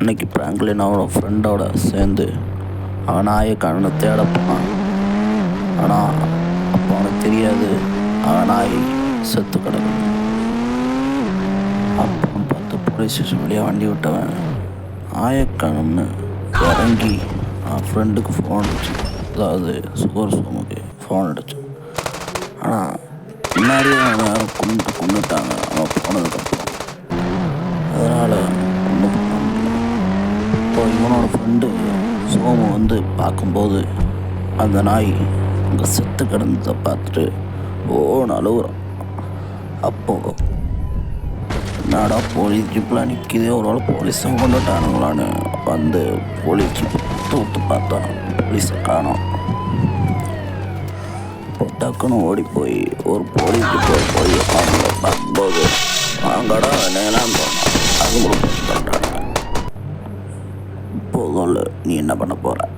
அன்னைக்கு பிராங்க்லின் அவனோட ஃப்ரெண்டோட சேர்ந்து அவன் நாயை கண்ணை தேட போனான். ஆனால் அப்போ அவனுக்கு தெரியாது அவன் நாய் செத்து கிடக்கு. அப்புறம் பார்த்து போலீஸ் ஸ்டேஷன் வழியாக வண்டி விட்டவன் ஆயக்கணும்னு இறங்கி அவன் ஃப்ரெண்டுக்கு ஃபோன் அடிச்சு, அதாவது சுகர் சோமுக்கு ஃபோன் அடிச்சு. ஆனால் முன்னாடியே அவனை யாரும் கொண்டுட்டாங்க அவன் போனதுக்கப்புறம். அதனால் ஒன்றும் பண்ண முடியல. இப்போ இவனோட ஃப்ரெண்டு சோமு வந்து பார்க்கும்போது அந்த நாய் அங்கே செத்து கிடந்ததை பார்த்துட்டு ஓன்னு அழுகுறான். அப்போது என்னடா போலீஸ் ஜிப்லாம் நிற்கிதே, ஒரு வேளை போலீஸ் தான் கொண்டுட்டானுங்களான்னு வந்து போலீஸ் ஜிப்பு தூத்து பார்த்தான். போலீஸை காணோம். இப்போ டக்குன்னு ஓடி போய் ஒரு போலீஸ் ஜிப்பு போய் அவங்கள பார்க்கும்போது வாங்கடா என்னெல்லாம் போனான். அது ஒரு பண்ணுறாங்க. இப்போதும் இல்லை, நீ என்ன பண்ண போகிற?